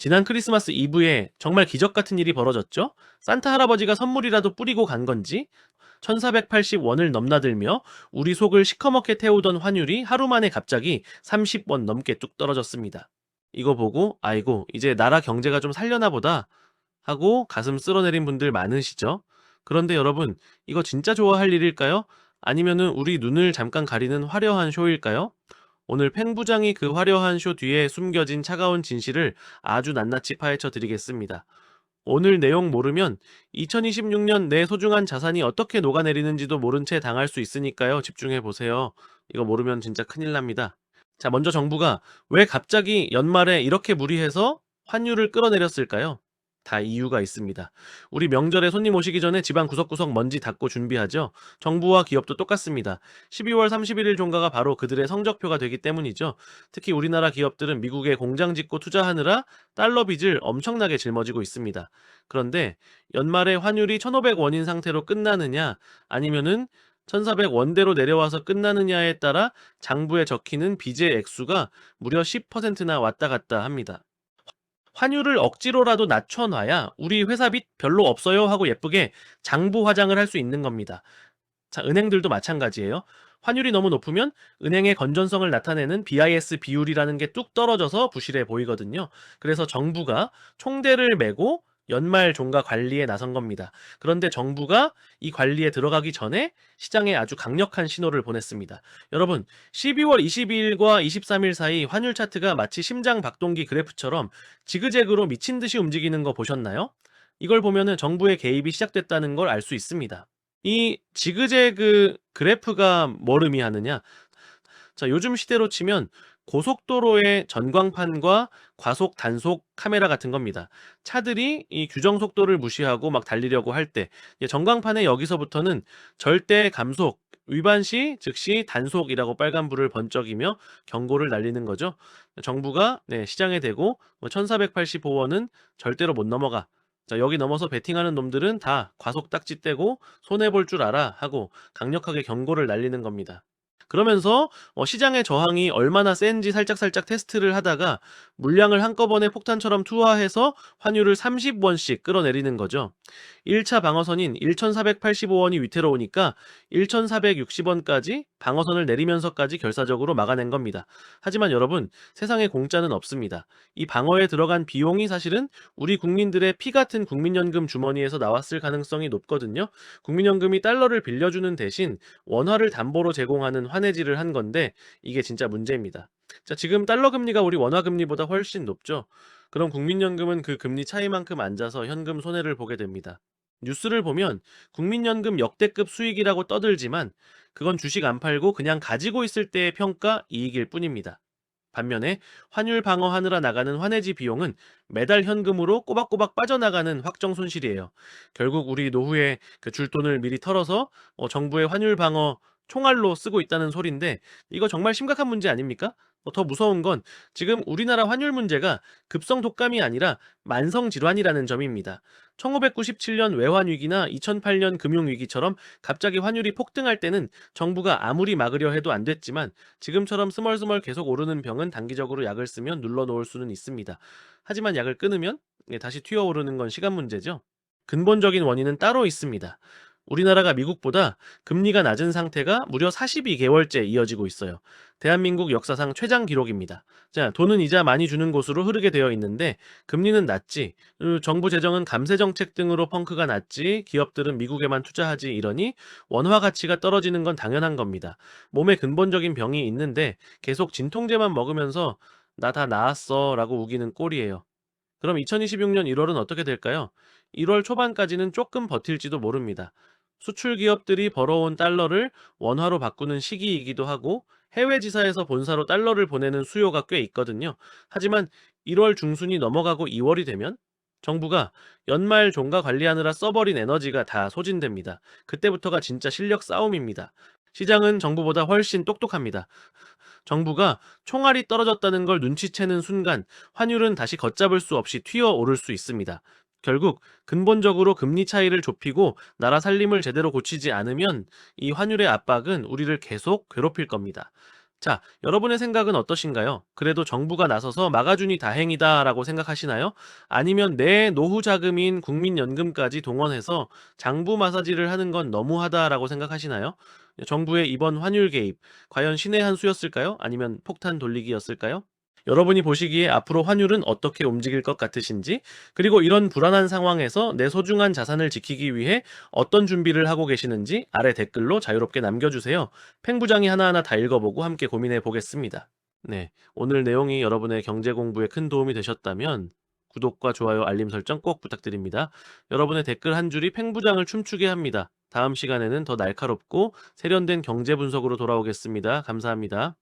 지난 크리스마스 이브에 정말 기적 같은 일이 벌어졌죠? 산타 할아버지가 선물이라도 뿌리고 간 건지 1480원을 넘나들며 우리 속을 시커멓게 태우던 환율이 하루 만에 갑자기 30원 넘게 뚝 떨어졌습니다. 이거 보고 아이고 이제 나라 경제가 좀 살려나 보다 하고 가슴 쓸어내린 분들 많으시죠? 그런데 여러분 이거 진짜 좋아할 일일까요? 아니면은 우리 눈을 잠깐 가리는 화려한 쇼일까요? 오늘 팽 부장이 그 화려한 쇼 뒤에 숨겨진 차가운 진실을 아주 낱낱이 파헤쳐 드리겠습니다. 오늘 내용 모르면 2026년 내 소중한 자산이 어떻게 녹아내리는지도 모른 채 당할 수 있으니까요. 집중해 보세요. 이거 모르면 진짜 큰일 납니다. 자, 먼저 정부가 왜 갑자기 연말에 이렇게 무리해서 환율을 끌어내렸을까요? 다 이유가 있습니다. 우리 명절에 손님 오시기 전에 집안 구석구석 먼지 닦고 준비하죠. 정부와 기업도 똑같습니다. 12월 31일 종가가 바로 그들의 성적표가 되기 때문이죠. 특히 우리나라 기업들은 미국에 공장 짓고 투자하느라 달러 빚을 엄청나게 짊어지고 있습니다. 그런데 연말에 환율이 1,500원인 상태로 끝나느냐 아니면은 1,400원대로 내려와서 끝나느냐에 따라 장부에 적히는 빚의 액수가 무려 10%나 왔다 갔다 합니다. 환율을 억지로라도 낮춰놔야 우리 회사 빚 별로 없어요 하고 예쁘게 장부 화장을 할 수 있는 겁니다. 자, 은행들도 마찬가지예요. 환율이 너무 높으면 은행의 건전성을 나타내는 BIS 비율이라는 게 뚝 떨어져서 부실해 보이거든요. 그래서 정부가 총대를 메고 연말 종가 관리에 나선 겁니다. 그런데 정부가 이 관리에 들어가기 전에 시장에 아주 강력한 신호를 보냈습니다. 여러분, 12월 22일과 23일 사이 환율 차트가 마치 심장 박동기 그래프처럼 지그재그로 미친 듯이 움직이는 거 보셨나요? 이걸 보면은 정부의 개입이 시작됐다는 걸 알 수 있습니다. 이 지그재그 그래프가 뭘 의미하느냐? 자, 요즘 시대로 치면 고속도로의 전광판과 과속 단속 카메라 같은 겁니다. 차들이 이 규정 속도를 무시하고 막 달리려고 할 때 전광판에 여기서부터는 절대 감속 위반 시 즉시 단속이라고 빨간불을 번쩍이며 경고를 날리는 거죠. 정부가 시장에 대고 1485원은 절대로 못 넘어가. 자, 여기 넘어서 베팅하는 놈들은 다 과속 딱지 떼고 손해볼 줄 알아 하고 강력하게 경고를 날리는 겁니다. 그러면서 시장의 저항이 얼마나 센지 살짝살짝 테스트를 하다가 물량을 한꺼번에 폭탄처럼 투하해서 환율을 30원씩 끌어내리는 거죠. 1차 방어선인 1,485원이 위태로우니까 1,460원까지 방어선을 내리면서까지 결사적으로 막아낸 겁니다. 하지만 여러분, 세상에 공짜는 없습니다. 이 방어에 들어간 비용이 사실은 우리 국민들의 피 같은 국민연금 주머니에서 나왔을 가능성이 높거든요. 국민연금이 달러를 빌려주는 대신 원화를 담보로 제공하는 환해지를 한 건데 이게 진짜 문제입니다. 자, 지금 달러 금리가 우리 원화 금리보다 훨씬 높죠. 그럼 국민연금은 그 금리 차이만큼 앉아서 현금 손해를 보게 됩니다. 뉴스를 보면 국민연금 역대급 수익이라고 떠들지만 그건 주식 안 팔고 그냥 가지고 있을 때의 평가 이익일 뿐입니다. 반면에 환율 방어하느라 나가는 환해지 비용은 매달 현금으로 꼬박꼬박 빠져나가는 확정 손실이에요. 결국 우리 노후에 그 줄 돈을 미리 털어서 정부의 환율 방어 총알로 쓰고 있다는 소린데 이거 정말 심각한 문제 아닙니까? 더 무서운 건 지금 우리나라 환율 문제가 급성 독감이 아니라 만성 질환이라는 점입니다. 1997년 외환위기나 2008년 금융위기처럼 갑자기 환율이 폭등할 때는 정부가 아무리 막으려 해도 안 됐지만 지금처럼 스멀스멀 계속 오르는 병은 단기적으로 약을 쓰면 눌러놓을 수는 있습니다. 하지만 약을 끊으면 다시 튀어오르는 건 시간 문제죠. 근본적인 원인은 따로 있습니다. 우리나라가 미국보다 금리가 낮은 상태가 무려 42개월째 이어지고 있어요. 대한민국 역사상 최장 기록입니다. 자, 돈은 이자 많이 주는 곳으로 흐르게 되어 있는데 금리는 낮지, 정부 재정은 감세 정책 등으로 펑크가 낮지, 기업들은 미국에만 투자하지 이러니 원화 가치가 떨어지는 건 당연한 겁니다. 몸에 근본적인 병이 있는데 계속 진통제만 먹으면서 나 다 나았어 라고 우기는 꼴이에요. 그럼 2026년 1월은 어떻게 될까요? 1월 초반까지는 조금 버틸지도 모릅니다. 수출 기업들이 벌어온 달러를 원화로 바꾸는 시기이기도 하고 해외 지사에서 본사로 달러를 보내는 수요가 꽤 있거든요. 하지만 1월 중순이 넘어가고 2월이 되면 정부가 연말 종가 관리하느라 써버린 에너지가 다 소진됩니다. 그때부터가 진짜 실력 싸움입니다. 시장은 정부보다 훨씬 똑똑합니다. 정부가 총알이 떨어졌다는 걸 눈치채는 순간 환율은 다시 걷잡을 수 없이 튀어오를 수 있습니다. 결국 근본적으로 금리 차이를 좁히고 나라 살림을 제대로 고치지 않으면 이 환율의 압박은 우리를 계속 괴롭힐 겁니다. 자, 여러분의 생각은 어떠신가요? 그래도 정부가 나서서 막아주니 다행이다라고 생각하시나요? 아니면 내 노후 자금인 국민연금까지 동원해서 장부 마사지를 하는 건 너무하다라고 생각하시나요? 정부의 이번 환율 개입, 과연 신의 한 수였을까요? 아니면 폭탄 돌리기였을까요? 여러분이 보시기에 앞으로 환율은 어떻게 움직일 것 같으신지, 그리고 이런 불안한 상황에서 내 소중한 자산을 지키기 위해 어떤 준비를 하고 계시는지 아래 댓글로 자유롭게 남겨주세요. 팽 부장이 하나하나 다 읽어보고 함께 고민해 보겠습니다. 네, 오늘 내용이 여러분의 경제 공부에 큰 도움이 되셨다면 구독과 좋아요, 알림 설정 꼭 부탁드립니다. 여러분의 댓글 한 줄이 팽 부장을 춤추게 합니다. 다음 시간에는 더 날카롭고 세련된 경제 분석으로 돌아오겠습니다. 감사합니다.